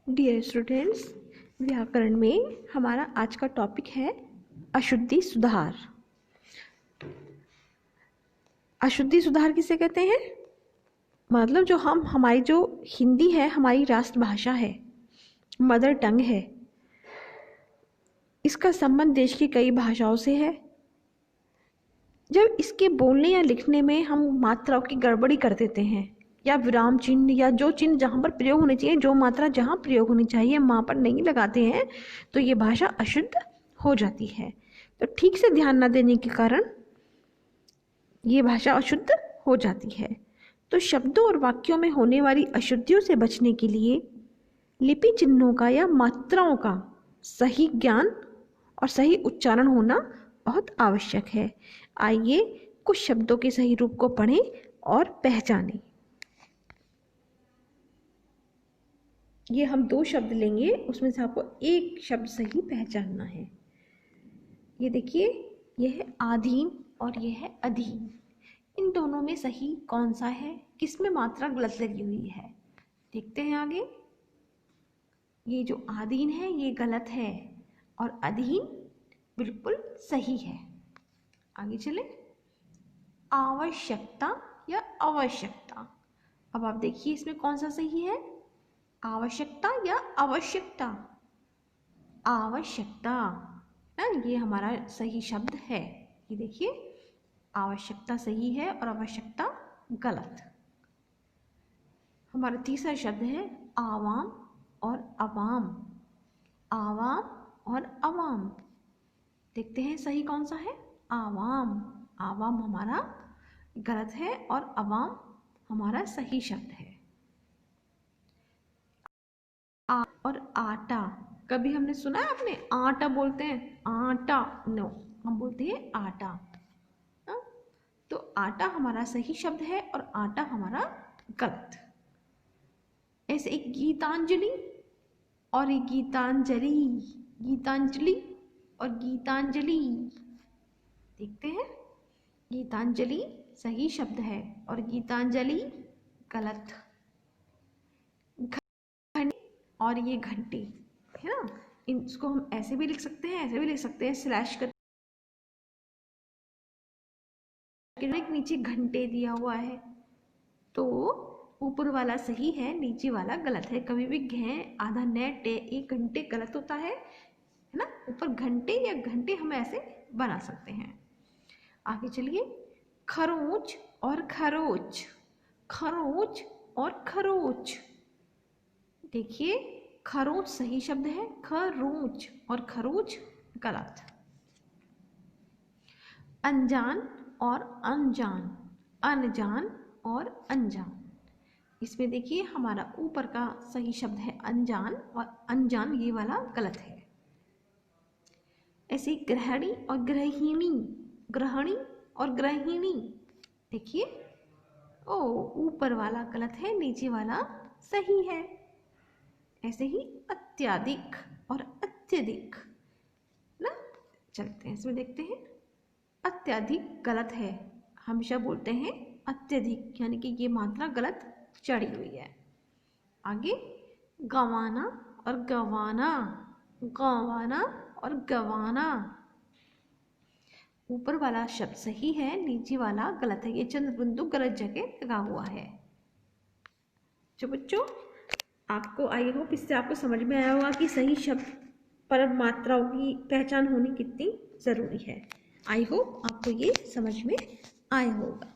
Dear students, व्याकरण में हमारा आज का टॉपिक है अशुद्धि सुधार। अशुद्धि सुधार किसे कहते हैं? मतलब जो हमारी जो हिंदी है, हमारी राष्ट्रभाषा है, मदर टंग है, इसका संबंध देश की कई भाषाओं से है। जब इसके बोलने या लिखने में हम मात्राओं की गड़बड़ी कर देते हैं या विराम चिन्ह या जो चिन्ह जहाँ पर प्रयोग होने चाहिए, जो मात्रा जहाँ प्रयोग होनी चाहिए वहाँ पर नहीं लगाते हैं, तो ये भाषा अशुद्ध हो जाती है। तो ठीक से ध्यान न देने के कारण ये भाषा अशुद्ध हो जाती है। तो शब्दों और वाक्यों में होने वाली अशुद्धियों से बचने के लिए लिपि चिन्हों का या मात्राओं का सही ज्ञान और सही उच्चारण होना बहुत आवश्यक है। आइए कुछ शब्दों के सही रूप को पढ़ें और पहचानें। ये हम 2 शब्द लेंगे, उसमें से आपको एक शब्द सही पहचानना है। ये देखिए, ये है आधीन और ये है अधीन। इन दोनों में सही कौन सा है? किसमें मात्रा गलत लगी हुई है? देखते हैं आगे। ये जो आधीन है ये गलत है और अधीन बिल्कुल सही है। आगे चले। आवश्यकता या आवश्यकता। अब आप देखिए इसमें कौन सा सही है? आवश्यकता या आवश्यकता? आवश्यकता ना, ये हमारा सही शब्द है। ये देखिए, आवश्यकता सही है और आवश्यकता गलत। हमारा तीसरा शब्द है आवाम और अवाम। आवाम और अवाम। देखते हैं सही कौन सा है? आवाम। आवाम हमारा गलत है और अवाम हमारा सही शब्द है। और आटा। कभी हमने सुना है आपने आटा बोलते हैं? आटा नो, हम बोलते हैं आटा। तो आटा हमारा सही शब्द है और आटा हमारा गलत। ऐसे एक गीतांजलि और एक गीतांजलि। गीतांजलि और गीतांजलि। देखते हैं, गीतांजलि सही शब्द है और गीतांजलि गलत। और ये घंटे है ना, इसको हम ऐसे भी लिख सकते हैं, ऐसे भी लिख सकते हैं, स्लैश कर नीचे घंटे दिया हुआ है, तो ऊपर वाला सही है, नीचे वाला गलत है। कभी भी घे आधा नेट एक घंटे गलत होता है ना। ऊपर घंटे या घंटे हम ऐसे बना सकते हैं। आगे चलिए। खरोच और खरोच। खरोच और खरोच। देखिए, खरोच सही शब्द है, खरोच, और खरोच गलत। अनजान और अनजान। अनजान और अनजान। इसमें देखिए हमारा ऊपर का सही शब्द है अनजान और अनजान ये वाला गलत है। ऐसे गृहिणी और गृहिणी। गृहिणी और गृहिणी। देखिए, ओ ऊपर वाला गलत है, नीचे वाला सही है। ऐसे ही अत्यधिक और अत्यधिक ना। चलते हैं इसमें, देखते हैं। अत्यधिक गलत है, हमेशा बोलते हैं अत्यधिक, यानी कि ये मात्रा गलत चढ़ी हुई है। आगे गंवाना और गंवाना। गंवाना और गंवाना। ऊपर वाला शब्द सही है, नीचे वाला गलत है। ये चंद्रबिंदु गलत जगह लगा हुआ है। जो बच्चों, आपको आई होप इससे आपको समझ में आया होगा कि सही शब्द पर मात्राओं की पहचान होनी कितनी ज़रूरी है। आई होप आपको ये समझ में आया होगा।